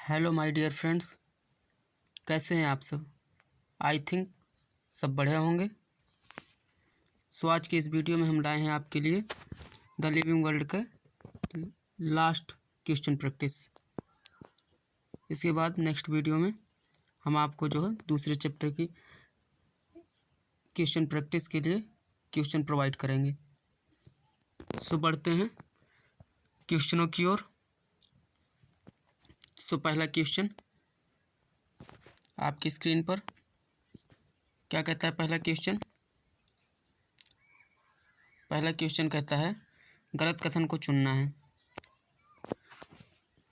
Hello my dear friends, कैसे हैं आप सब। आई थिंक सब बढ़िया होंगे। सो आज की इस वीडियो में हम लाए हैं आपके लिए द लिविंग वर्ल्ड का लास्ट क्वेश्चन प्रैक्टिस। इसके बाद नेक्स्ट वीडियो में हम आपको जो है दूसरे चैप्टर की क्वेश्चन प्रैक्टिस के लिए क्वेश्चन प्रोवाइड करेंगे। सो बढ़ते हैं क्वेश्चनों की ओर। सो पहला क्वेश्चन आपकी स्क्रीन पर क्या कहता है। पहला क्वेश्चन कहता है गलत कथन को चुनना है।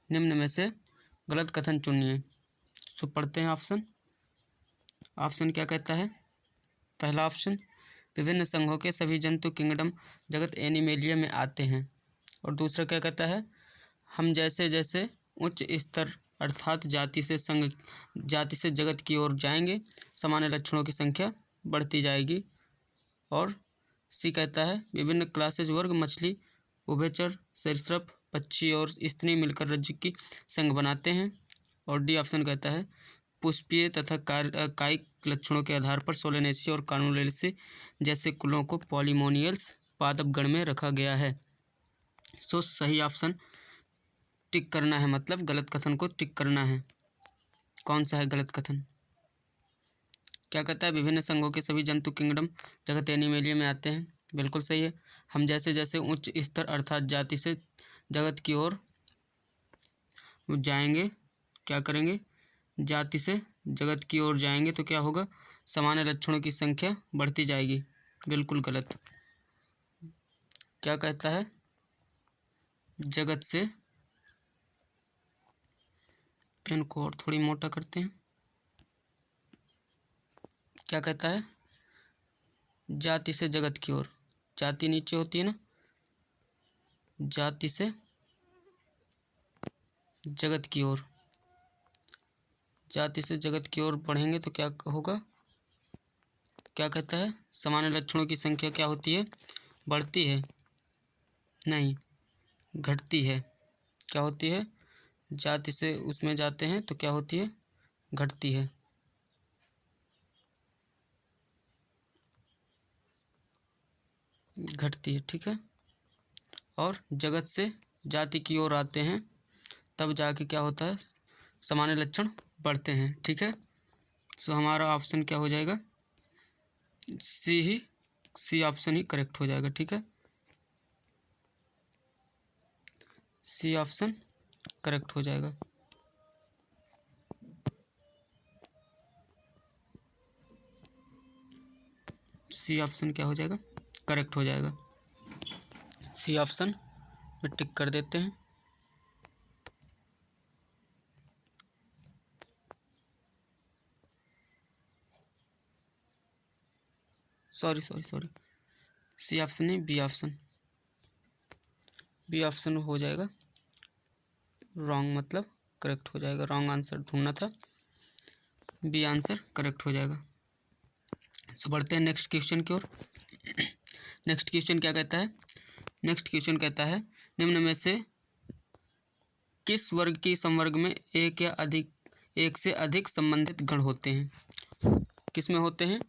निम्न में से गलत कथन चुनिए। सो पढ़ते हैं ऑप्शन क्या कहता है। पहला ऑप्शन, विभिन्न संघों के सभी जंतु किंगडम जगत एनिमेलिया में आते हैं। और दूसरा क्या कहता है, हम जैसे जैसे उच्च स्तर अर्थात जाति से जगत की ओर जाएंगे, सामान्य लक्षणों की संख्या बढ़ती जाएगी। और सी कहता है, विभिन्न क्लासेज वर्ग मछली, उभयचर, सरीसृप, पक्षी और स्त्री मिलकर रज्जु की संघ बनाते हैं। और डी ऑप्शन कहता है, पुष्पीय तथा कायिक लक्षणों के आधार पर सोलेनेसी और कार्नुलेसी जैसे कुलों को पॉलीमोनियल्स पादप गण में रखा गया है। सो सही ऑप्शन टिक करना है, मतलब गलत कथन को टिक करना है। कौन सा है गलत कथन। क्या कहता है, विभिन्न संघों के सभी जंतु किंगडम जगत एनिमेलिया में आते हैं। बिल्कुल सही है। हम जैसे जैसे उच्च स्तर अर्थात जाति से जगत की ओर जाएंगे, क्या करेंगे, जाति से जगत की ओर जाएंगे तो क्या होगा, सामान्य लक्षणों की संख्या बढ़ती जाएगी। बिल्कुल गलत। क्या कहता है, जगत से, पेन को और थोड़ी मोटा करते हैं। क्या कहता है, जाति से जगत की ओर, जाति नीचे होती है ना, जाति से जगत की ओर, जाति से जगत की ओर बढ़ेंगे तो क्या होगा। क्या कहता है, सामान्य लक्षणों की संख्या क्या होती है, बढ़ती है, नहीं घटती है। क्या होती है, जाति से उसमें जाते हैं तो क्या होती है, घटती है। घटती है, ठीक है। और जगत से जाति की ओर आते हैं तब जाके क्या होता है, सामान्य लक्षण बढ़ते हैं, ठीक है। सो हमारा ऑप्शन क्या हो जाएगा, सी ऑप्शन ही करेक्ट हो जाएगा, ठीक है। सी ऑप्शन करेक्ट हो जाएगा। सी ऑप्शन क्या हो जाएगा, करेक्ट हो जाएगा। सी ऑप्शन में टिक कर देते हैं। सॉरी, सी ऑप्शन नहीं, बी ऑप्शन हो जाएगा रॉन्ग, मतलब करेक्ट हो जाएगा। रॉन्ग आंसर ढूंढना था, बी आंसर करेक्ट हो जाएगा। सो बढ़ते हैं नेक्स्ट क्वेश्चन की ओर। नेक्स्ट क्वेश्चन क्या कहता है, नेक्स्ट क्वेश्चन कहता है, निम्न में से किस वर्ग की संवर्ग में एक से अधिक संबंधित गण होते हैं। किस में होते हैं,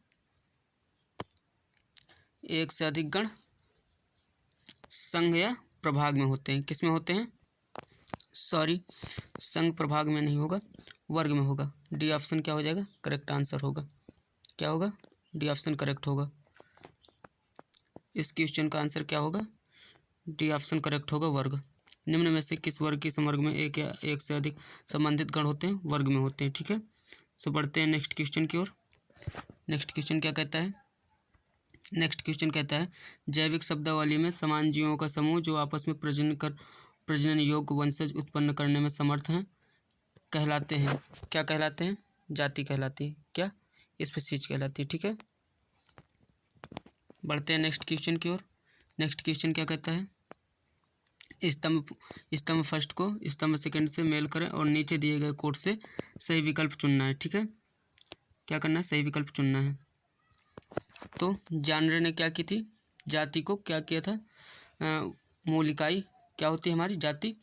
एक से अधिक गण संघ या प्रभाग में होते हैं। किस में होते हैं, सॉरी संघ प्रभाग में नहीं होगा, वर्ग में होगा। डी ऑप्शन क्या हो जाएगा, करेक्ट आंसर होगा। क्या होगा, डी ऑप्शन करेक्ट होगा। इस क्वेश्चन का आंसर क्या होगा, डी ऑप्शन करेक्ट होगा, वर्ग। निम्न में से किस वर्ग की संवर्ग में एक या एक से अधिक संबंधित गण होते हैं, वर्ग में होते हैं, ठीक है। सो बढ़ते हैं नेक्स्ट क्वेश्चन की ओर। नेक्स्ट क्वेश्चन क्या कहता है, नेक्स्ट क्वेश्चन कहता है, जैविक शब्दावली में समान जीवों का समूह जो आपस में प्रजनन योग्य वंशज उत्पन्न करने में समर्थ हैं कहलाते हैं। क्या कहलाते हैं, जाति कहलाती है, क्या स्पीशीज कहलाती है, ठीक है। बढ़ते हैं नेक्स्ट क्वेश्चन की ओर। नेक्स्ट क्वेश्चन क्या कहता है, स्तंभ फर्स्ट को स्तंभ सेकंड से मेल करें और नीचे दिए गए कोड से सही विकल्प चुनना है, ठीक है। क्या करना है, सही विकल्प चुनना है। तो जानवर ने क्या की थी, जाति को क्या किया था, मूल इकाई क्या होती है हमारी जाति।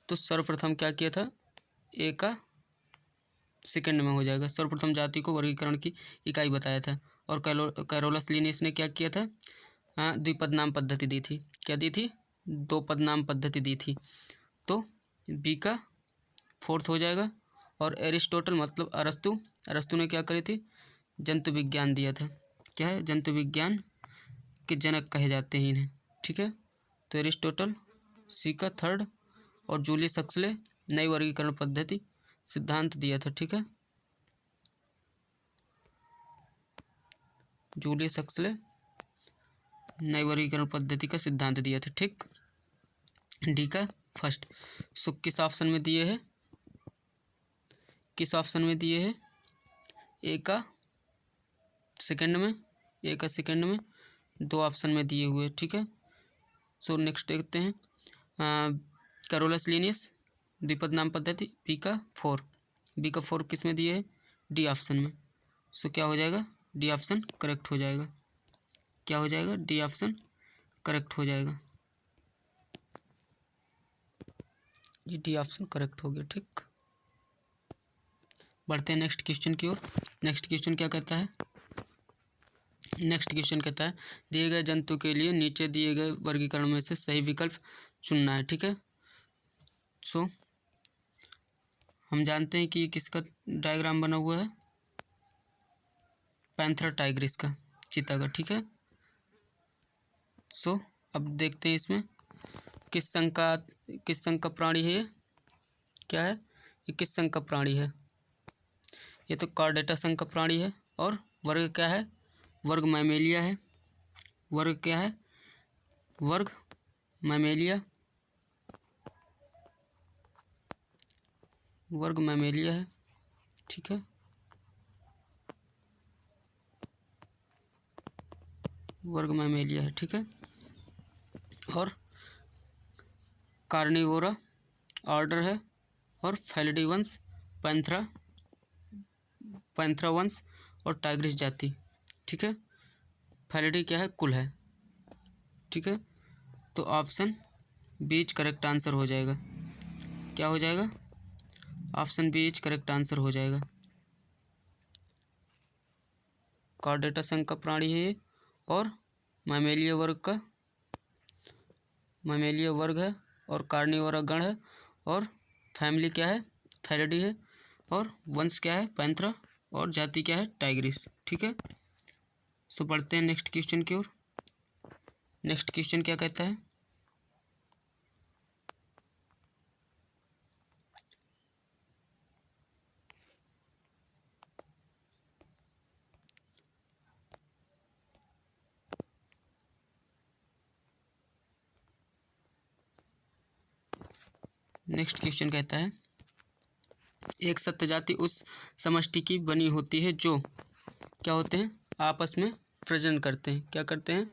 तो सर्वप्रथम क्या किया था, ए का सेकंड में हो जाएगा। सर्वप्रथम जाति को वर्गीकरण की इकाई बताया था। और कैरोलस लिनियस ने क्या किया था? द्विपद नाम पद्धति दी थी। क्या दी थी? दो पद नाम पद्धति दी थी। तो बी का फोर्थ हो जाएगा। और एरिस्टोटल मतलब अरस्तु ने क्या करी थी? जंतु विज्ञान दिया था। क्या है? जंतु विज्ञान के जनक कहे जाते हैं इन्हें। ठीक है, तो एरिस्टोटल सी का थर्ड। और जूलियस हक्सले नई वर्गीकरण पद्धति सिद्धांत दिया था। ठीक है, जूलियस हक्सले नई वर्गीकरण पद्धति का सिद्धांत दिया था। ठीक, डी का फर्स्ट। सो किस ऑप्शन में दिए है? किस ऑप्शन में दिए है? ए का सेकंड में, ए का सेकंड में, दो ऑप्शन में दिए हुए। ठीक है, सो नेक्स्ट देखते हैं। कैरोलस लिनियस द्विपद नाम पद्धति बी का फोर। बी का फोर किस में दिए है? डी ऑप्शन में। सो क्या हो जाएगा? डी ऑप्शन करेक्ट हो जाएगा। क्या हो जाएगा? डी ऑप्शन करेक्ट हो जाएगा। ये डी ऑप्शन करेक्ट हो गया। ठीक, बढ़ते हैं नेक्स्ट क्वेश्चन की ओर। नेक्स्ट क्वेश्चन क्या कहता है? नेक्स्ट क्वेश्चन कहता है दिए गए जंतु के लिए नीचे दिए गए वर्गीकरण में से सही विकल्प चुनना है। ठीक है, सो हम जानते हैं कि किसका डायग्राम बना हुआ है? पैंथरा टाइग्रिस का, चीता का। ठीक है, सो अब देखते हैं इसमें किस संघ का प्राणी है ये? क्या है ये? किस संघ का प्राणी है? ये तो कॉर्डेटा संघ का प्राणी है। और वर्ग क्या है? वर्ग मैमेलिया है। वर्ग क्या है? वर्ग मैमेलिया। वर्ग मैमेलिया है। ठीक है, वर्ग मैमेलिया है। ठीक है, और कार्निवोरा ऑर्डर है। और फैलिडी वंश, पैंथरा वंश और टाइग्रिस जाति। ठीक है, फैलिडी क्या है? कुल है। ठीक है, तो ऑप्शन बीच करेक्ट आंसर हो जाएगा। क्या हो जाएगा? ऑप्शन बीच करेक्ट आंसर हो जाएगा। कॉर्डेटा संघ का प्राणी है ये। और मैमेलिया वर्ग है। और कार्निवोरा गण है। और फैमिली क्या है? फैलिडी है। और वंश क्या है? पैंथरा। और जाति क्या है? टाइग्रिस। ठीक है, सो बढ़ते हैं नेक्स्ट क्वेश्चन की ओर। नेक्स्ट क्वेश्चन क्या कहता है? नेक्स्ट क्वेश्चन कहता है एक सत्य जाति उस समष्टि की बनी होती है जो क्या होते हैं? आपस में प्रजनन करते हैं। क्या करते हैं?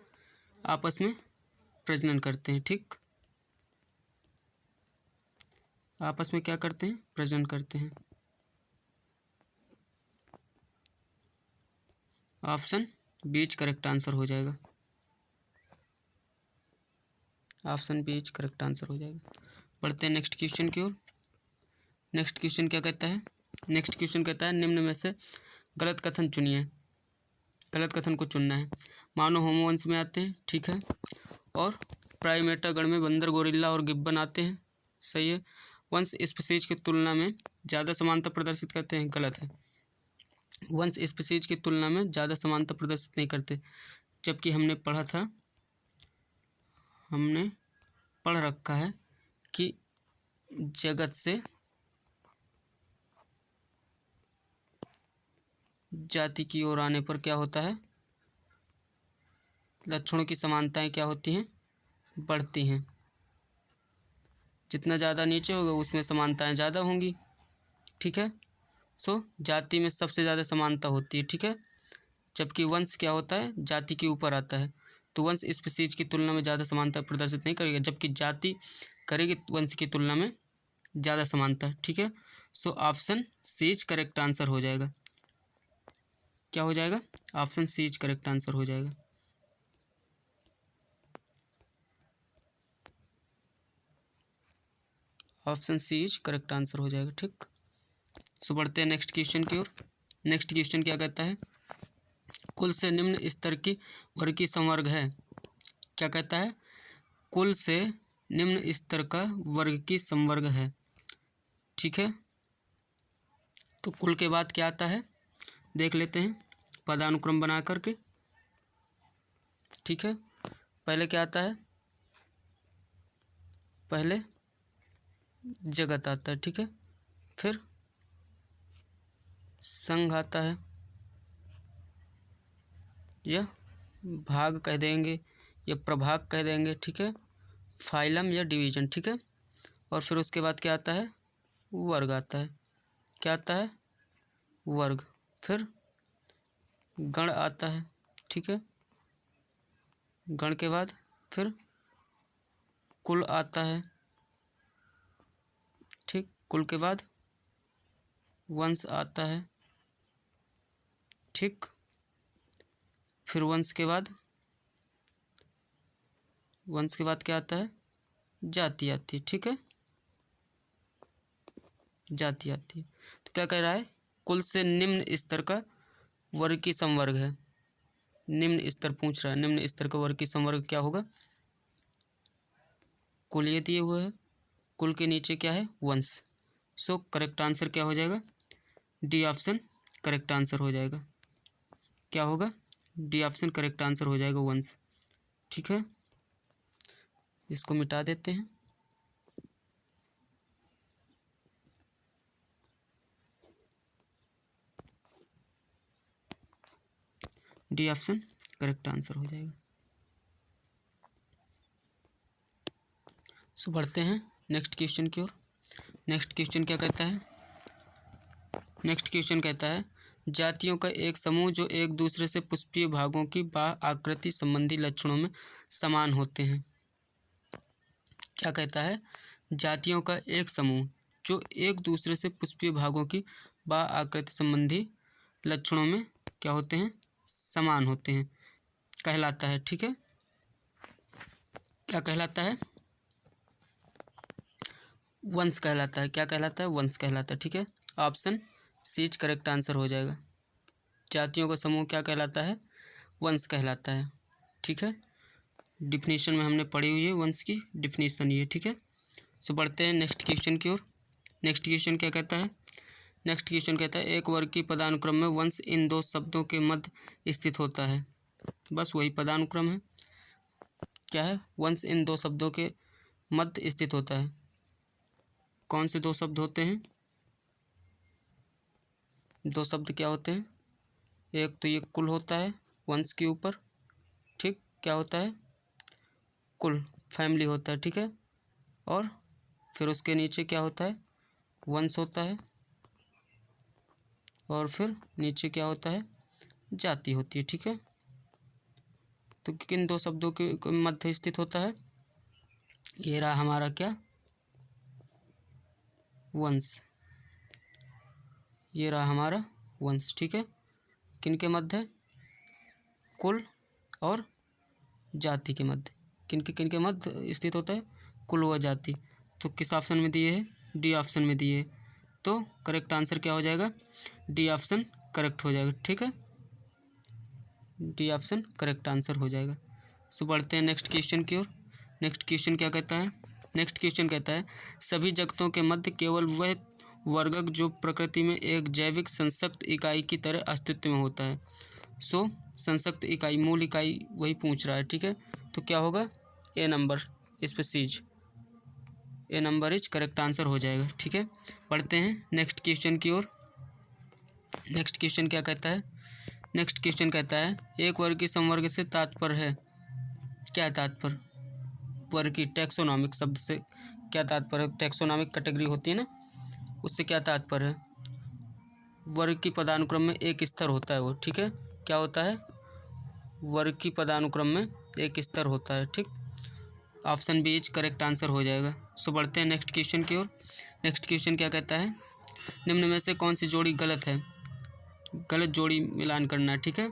आपस में प्रजनन करते हैं। ठीक, आपस में क्या करते हैं? प्रजनन करते हैं। ऑप्शन बीच करेक्ट आंसर हो जाएगा। ऑप्शन बीच करेक्ट आंसर हो जाएगा। बढ़ते हैं नेक्स्ट क्वेश्चन की ओर। नेक्स्ट क्वेश्चन क्या कहता है? नेक्स्ट क्वेश्चन कहता है निम्न में से गलत कथन चुनिए। गलत कथन को चुनना है। मानव होमो वंश में आते हैं। ठीक है, और प्राइमेटा गण में बंदर, गोरिल्ला और गिब्बन आते हैं। सही है। वंश स्पीसीज की तुलना में ज़्यादा समानता प्रदर्शित करते हैं। गलत है। वंश स्पीसीज की तुलना में ज़्यादा समानता प्रदर्शित नहीं करते। जबकि हमने पढ़ रखा है कि जगत से जाति की ओर आने पर क्या होता है? लक्षणों की समानताएं क्या होती हैं? बढ़ती हैं। जितना ज़्यादा नीचे होगा उसमें समानताएं ज़्यादा होंगी। ठीक है, सो जाति में सबसे ज़्यादा समानता होती है। ठीक है, जबकि वंश क्या होता है? जाति के ऊपर आता है। तो वंश स्पीसीज की तुलना में ज़्यादा समानता प्रदर्शित नहीं करेगा, जबकि जाति करेगी वंश की तुलना में ज़्यादा समानता। ठीक है, सो option C is correct answer हो जाएगा। क्या हो जाएगा? Option C is correct answer हो जाएगा। Option C is correct answer हो जाएगा। ठीक, सो बढ़ते हैं नेक्स्ट क्वेश्चन की ओर। नेक्स्ट क्वेश्चन क्या कहता है, कुल से निम्न स्तर की वर्गीय संवर्ग है। क्या कहता है, कुल से निम्न स्तर का वर्ग की संवर्ग है। ठीक है, तो कुल के बाद क्या आता है देख लेते हैं पदानुक्रम बना करके। ठीक है, पहले क्या आता है, पहले जगत आता है। ठीक है, फिर संघ आता है या भाग कह देंगे या प्रभाग कह देंगे। ठीक है, फाइलम या डिवीजन। ठीक है, और फिर उसके बाद क्या आता है, वर्ग आता है। क्या आता है, वर्ग। फिर गण आता है। ठीक है, गण के बाद फिर कुल आता है। ठीक, कुल के बाद वंश आता है। ठीक, फिर वंश के बाद क्या आता है, जाति आती है। ठीक है, जाति आती है। तो क्या कह रहा है, कुल से निम्न स्तर का वर्ग की संवर्ग है। निम्न स्तर पूछ रहा है, निम्न स्तर का वर्ग की संवर्ग क्या होगा, कुल ये दिए हुए है, कुल के नीचे क्या है, वंश। सो करेक्ट आंसर क्या हो जाएगा, डी ऑप्शन करेक्ट आंसर हो जाएगा। क्या होगा, डी ऑप्शन करेक्ट आंसर हो जाएगा, वंश। ठीक है, इसको मिटा देते हैं। डी ऑप्शन करेक्ट आंसर हो जाएगा। सो बढ़ते हैं नेक्स्ट क्वेश्चन की ओर। नेक्स्ट क्वेश्चन क्या कहता है, नेक्स्ट क्वेश्चन कहता है जातियों का एक समूह जो एक दूसरे से पुष्पीय भागों की बाह्य आकृति संबंधी लक्षणों में समान होते हैं। क्या कहता है, जातियों का एक समूह जो एक दूसरे से पुष्पीय भागों की बाह्य आकृति संबंधी लक्षणों में क्या होते हैं, समान होते हैं, कहलाता है। ठीक है, क्या कहलाता है, वंश कहलाता है। क्या कहलाता है, वंश कहलाता है। ठीक है, ऑप्शन सी करेक्ट आंसर हो जाएगा। जातियों का समूह क्या कहलाता है, वंश कहलाता है। ठीक है, डिफिनीशन में हमने पढ़ी हुई है, वंश की डिफिनीशन ये। ठीक है, सो बढ़ते हैं नेक्स्ट क्वेश्चन की ओर। नेक्स्ट क्वेश्चन क्या कहता है, नेक्स्ट क्वेश्चन कहता है एक वर्ग की पदानुक्रम में वंश इन दो शब्दों के मध्य स्थित होता है। बस वही पदानुक्रम है। क्या है, वंश इन दो शब्दों के मध्य स्थित होता है। कौन से दो शब्द होते हैं, दो शब्द क्या होते हैं, एक तो ये कुल होता है वंश के ऊपर। ठीक, क्या होता है, कुल फैमिली होता है। ठीक है, और फिर उसके नीचे क्या होता है, वंश होता है, और फिर नीचे क्या होता है, जाति होती है। ठीक है, तो किन दो शब्दों के मध्य स्थित होता है, ये रहा हमारा क्या, वंश। ये रहा हमारा वंश। ठीक है, किन के मध्य, कुल और जाति के मध्य। किन के मध्य स्थित होता है, कुल व जाति। तो किस ऑप्शन में दिए है, डी ऑप्शन में दिए। तो करेक्ट आंसर क्या हो जाएगा, डी ऑप्शन करेक्ट हो जाएगा। ठीक है, डी ऑप्शन करेक्ट आंसर हो जाएगा। सो बढ़ते हैं नेक्स्ट क्वेश्चन की ओर। नेक्स्ट क्वेश्चन क्या कहता है, नेक्स्ट क्वेश्चन कहता है सभी जगतों के मध्य केवल वह वर्गक जो प्रकृति में एक जैविक संसक्त इकाई की तरह अस्तित्व में होता है। सो संसक्त इकाई, मूल इकाई वही पूछ रहा है। ठीक है, तो क्या होगा, ए नंबर, इस पर सीज, A number is correct answer हो जाएगा। ठीक है, पढ़ते हैं नेक्स्ट क्वेश्चन की ओर। नेक्स्ट क्वेश्चन क्या कहता है, नेक्स्ट क्वेश्चन कहता है एक वर्ग की संवर्ग से तात्पर्य है। क्या तात्पर्य, वर्ग की टैक्सोनॉमिक शब्द से क्या तात्पर्य, टैक्सोनॉमिक कैटेगरी होती है ना, उससे क्या तात्पर्य है, वर्ग की पदानुक्रम में एक स्तर होता है वो। ठीक है, क्या होता है, वर्ग की पदानुक्रम में एक स्तर होता है। ठीक, option B is correct answer हो जाएगा। सो बढ़ते हैं नेक्स्ट क्वेश्चन की ओर। नेक्स्ट क्वेश्चन क्या कहता है, निम्न में से कौन सी जोड़ी गलत है, गलत जोड़ी मिलान करना है। ठीक है,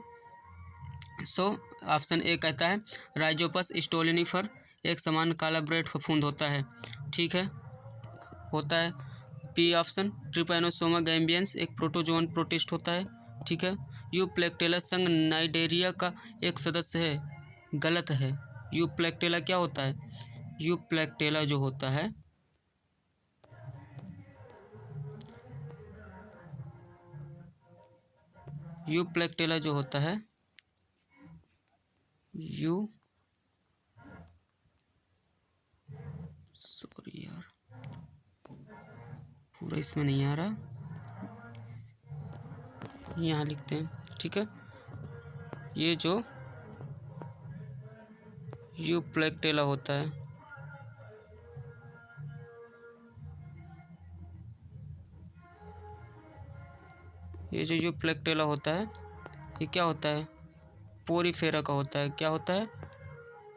सो ऑप्शन ए कहता है राइजोपस स्टोलिनिफर एक समान काला ब्रेड फफूंद होता है। ठीक है, होता है। बी ऑप्शन ट्रिपैनोसोमा गैम्बियंस एक प्रोटोजोन प्रोटिस्ट होता है, ठीक है। यूप्लेक्टेला संघ नाइडेरिया का एक सदस्य है, गलत है। यूप्लेक्टेला क्या होता है? यूप्लेक्टेला जो होता है यूप्लेक्टेला जो होता है सॉरी यार पूरा इसमें नहीं आ रहा, यहाँ लिखते हैं, ठीक है। ये जो यूप्लेक्टेला होता है, ये जो यूप्लेक्टेला होता है ये क्या होता है? पोरीफेरा का होता है। क्या होता है?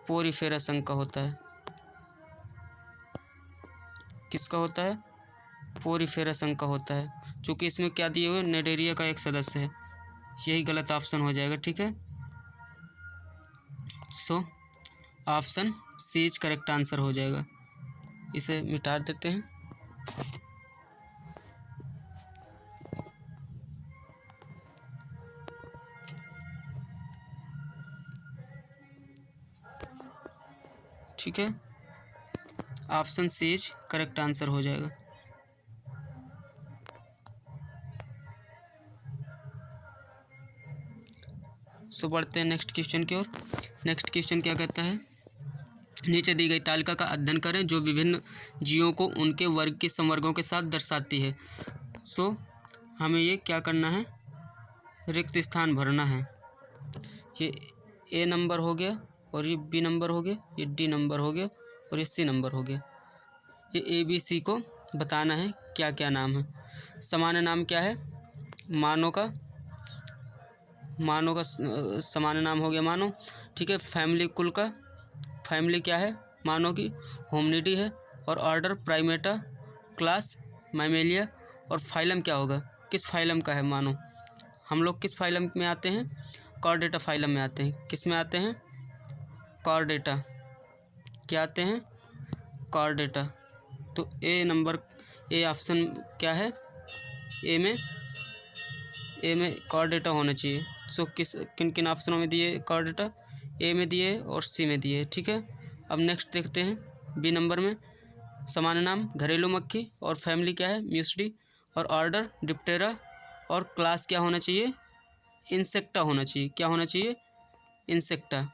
पोरीफेरा संघ का होता है। किसका होता है? पोरीफेरा संघ का होता है। चूँकि इसमें क्या दिए हुए, नाइडेरिया का एक सदस्य है, यही गलत ऑप्शन हो जाएगा, ठीक है। सो option C is correct answer हो जाएगा। इसे मिटा देते हैं। ठीक है, option C is correct answer हो जाएगा। सो बढ़ते हैं नेक्स्ट क्वेश्चन की ओर। नेक्स्ट क्वेश्चन क्या कहता है? नीचे दी गई तालिका का अध्ययन करें जो विभिन्न जीवों को उनके वर्ग के संवर्गों के साथ दर्शाती है। सो हमें ये क्या करना है? रिक्त स्थान भरना है। ये ए नंबर हो गया, और ये बी नंबर हो गया, ये डी नंबर हो गया, और ये सी नंबर हो गया। ये ए बी सी को बताना है क्या क्या नाम है। सामान्य नाम क्या है? मानव का सामान्य नाम हो गया मानव, ठीक है। फैमिली कुल का, फैमिली क्या है? मानव की, होमिनिडी है, और ऑर्डर प्राइमेटा, क्लास मैमेलिया, और फाइलम क्या होगा? किस फाइलम का है मानव? हम लोग किस फाइलम में आते हैं? कॉर्डेटा फाइलम में आते हैं। किस में आते हैं? कॉर्डेटा। क्या आते हैं? कॉर्डेटा। तो ए नंबर, ए ऑप्शन क्या है? ए में कॉर्डेटा होना चाहिए। सो किन किन ऑप्शनों में दिए कॉर्डेटा? ए में दिए और सी में दिए, ठीक है। अब नेक्स्ट देखते हैं बी नंबर में। सामान्य नाम घरेलू मक्खी, और फैमिली क्या है? म्यूसडी, और ऑर्डर डिप्टेरा, और क्लास क्या होना चाहिए? इंसेक्टा होना चाहिए। क्या होना चाहिए? इंसेक्टा।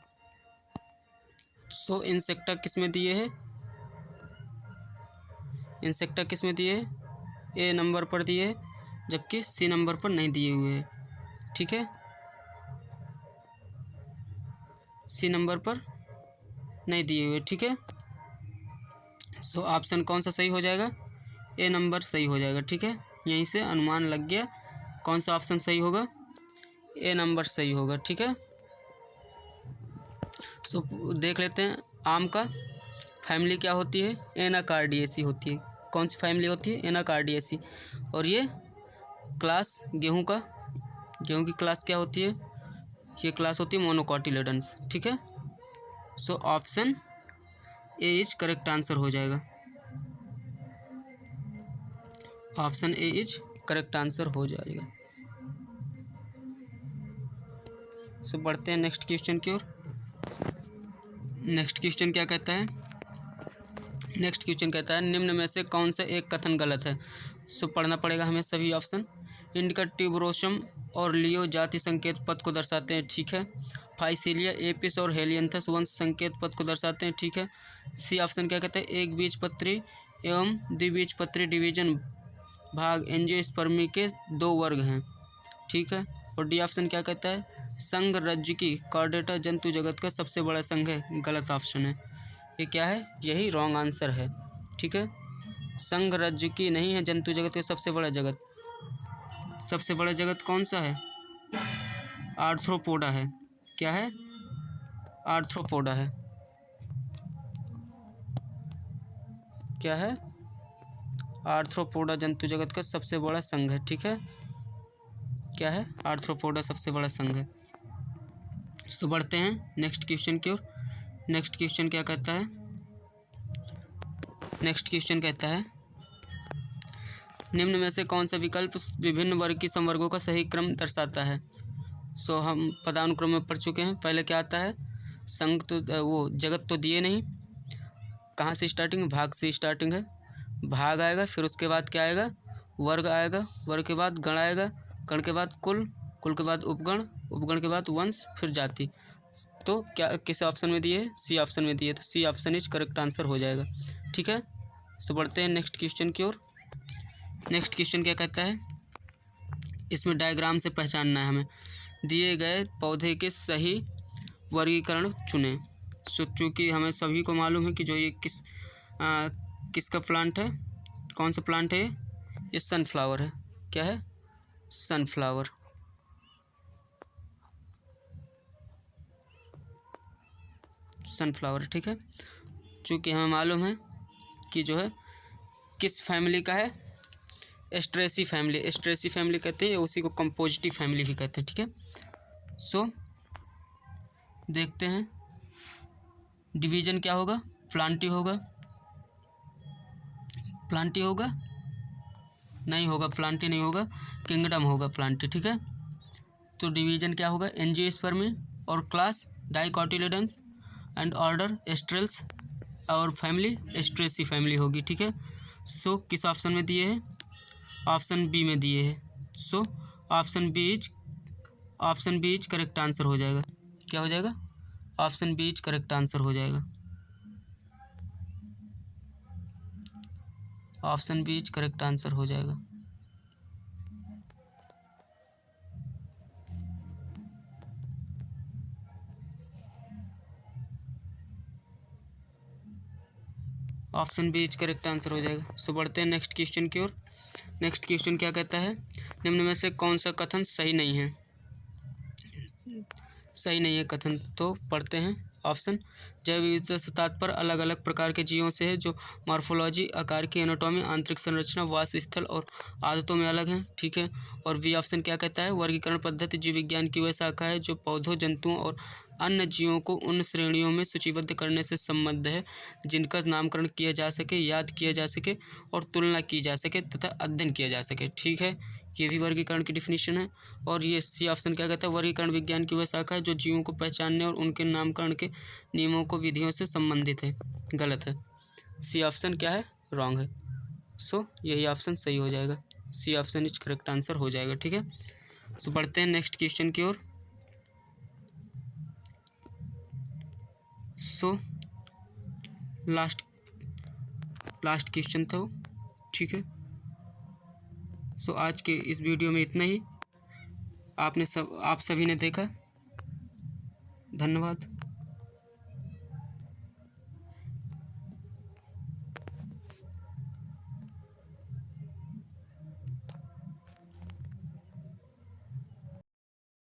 सो इंसेक्टा किस में दिए है? इंसेक्टा किस में दिए है? ए नंबर पर दिए है, जबकि सी नंबर पर नहीं दिए हुए हैं, ठीक है। सी नंबर पर नहीं दिए हुए, ठीक है। सो ऑप्शन कौन सा सही हो जाएगा? ए नंबर सही हो जाएगा, ठीक है। यहीं से अनुमान लग गया कौन सा ऑप्शन सही होगा। ए नंबर सही होगा, ठीक है। सो देख लेते हैं आम का फैमिली क्या होती है? एनाकार्डियेसी होती है। कौन सी फैमिली होती है? एनाकार्डियेसी। और ये क्लास गेहूं की क्लास क्या होती है? ये क्लास होती है मोनोकॉटिलेडन्स, ठीक है। So option A is correct answer हो जाएगा। Option A is correct answer हो जाएगा। सो बढ़ते हैं नेक्स्ट क्वेश्चन की ओर। नेक्स्ट क्वेश्चन क्या कहता है? नेक्स्ट क्वेश्चन कहता है निम्न में से कौन सा एक कथन गलत है? सो पढ़ना पड़ेगा हमें सभी ऑप्शन। इंडिका ट्यूबरोसम और लियो जाति संकेत पद को दर्शाते हैं, ठीक है। फाइसीलिया एपिस और हेलियंथस वंश संकेत पद को दर्शाते हैं, ठीक है। सी ऑप्शन क्या कहता है? एक बीजपत्री एवं द्विबीजपत्री डिवीजन भाग एंजियोस्पर्मी के 2 वर्ग हैं, ठीक है। और डी ऑप्शन क्या कहता है? संघ रज्जुकी कॉर्डेटा जंतु जगत का सबसे बड़ा संघ है, गलत ऑप्शन है। ये क्या है? यही रॉन्ग आंसर है, ठीक है। संघ रज्जुकी नहीं है जंतु जगत का सबसे बड़ा जगत। सबसे बड़ा जगत कौन सा है? आर्थ्रोपोडा है। क्या है? आर्थ्रोपोडा है। क्या है? आर्थ्रोपोडा जंतु जगत का सबसे बड़ा संघ है, ठीक है। क्या है? आर्थ्रोपोडा सबसे बड़ा संघ है। तो बढ़ते हैं नेक्स्ट क्वेश्चन की ओर। नेक्स्ट क्वेश्चन क्या कहता है? नेक्स्ट क्वेश्चन कहता है निम्न में से कौन सा विकल्प विभिन्न वर्ग की समवर्गों का सही क्रम दर्शाता है? सो हम पदानुक्रम में पढ़ चुके हैं। पहले क्या आता है? संघ तो वो जगत तो दिए नहीं, कहाँ से स्टार्टिंग? भाग से स्टार्टिंग है। भाग आएगा, फिर उसके बाद क्या आएगा? वर्ग आएगा, वर्ग के बाद गण आएगा, गण के बाद कुल, कुल के बाद उपगण, उपगण के बाद वंश, फिर जाति। तो क्या किस ऑप्शन में दिए है? सी ऑप्शन में दिए, तो C option is correct answer हो जाएगा। ठीक है, तो बढ़ते हैं नेक्स्ट क्वेश्चन की ओर। नेक्स्ट क्वेश्चन क्या कहता है? इसमें डायग्राम से पहचानना है हमें। दिए गए पौधे के सही वर्गीकरण चुनें। सो चूँकि हमें सभी को मालूम है कि जो ये किसका प्लांट है, कौन सा प्लांट है ये सनफ्लावर है। क्या है? सनफ्लावर। सनफ्लावर, ठीक है। चूँकि हमें मालूम है कि जो है किस फैमिली का है? एस्ट्रेसी फैमिली। एस्ट्रेसी फैमिली कहते हैं, उसी को कंपोजिटिव फैमिली भी कहते हैं। ठीक है, सो देखते हैं डिवीजन क्या होगा? प्लांटी होगा? प्लांटी होगा? नहीं होगा, प्लांटी नहीं होगा, किंगडम होगा प्लांटी। ठीक है, तो डिवीजन क्या होगा? एंजियोस्पर्मी और क्लास डाइकोटिलेडन्स एंड ऑर्डर एस्ट्रेल्स और फैमिली एस्ट्रेसी फैमिली होगी। ठीक है, सो किस ऑप्शन में दिए है? ऑप्शन बी में दिए है। सो option B is correct answer हो जाएगा। क्या हो जाएगा? Option B is correct answer हो जाएगा। Option B is correct answer हो जाएगा। Option B is correct answer हो जाएगा। सो बढ़ते हैं नेक्स्ट क्वेश्चन की ओर। नेक्स्ट क्वेश्चन क्या कहता है? निम्न में से कौन सा कथन सही नहीं है? सही नहीं है कथन, तो पढ़ते हैं ऑप्शन। जैव विविधता से तात्पर्य अलग अलग प्रकार के जीवों से है जो मॉर्फोलॉजी, आकार की एनाटॉमी, आंतरिक संरचना, वास स्थल और आदतों में अलग हैं। ठीक है, और बी ऑप्शन क्या कहता है? वर्गीकरण पद्धति जीव विज्ञान की वह शाखा है जो पौधों, जंतुओं और अन्य जीवों को उन श्रेणियों में सूचीबद्ध करने से संबद्ध है जिनका नामकरण किया जा सके, याद किया जा सके और तुलना की जा सके तथा अध्ययन किया जा सके। ठीक है, ये भी वर्गीकरण की डिफिनीशन है। और ये सी ऑप्शन क्या कहता है? वर्गीकरण विज्ञान की वह शाखा है जो जीवों को पहचानने और उनके नामकरण के नियमों को विधियों से संबंधित है। गलत है, सी ऑप्शन क्या है? रॉन्ग है। सो यही ऑप्शन सही हो जाएगा। C option is correct answer हो जाएगा। ठीक है, सो बढ़ते हैं नेक्स्ट क्वेश्चन की ओर। सो लास्ट क्वेश्चन था वो। ठीक है, सो आज के इस वीडियो में इतना ही। आप सभी ने देखा, धन्यवाद।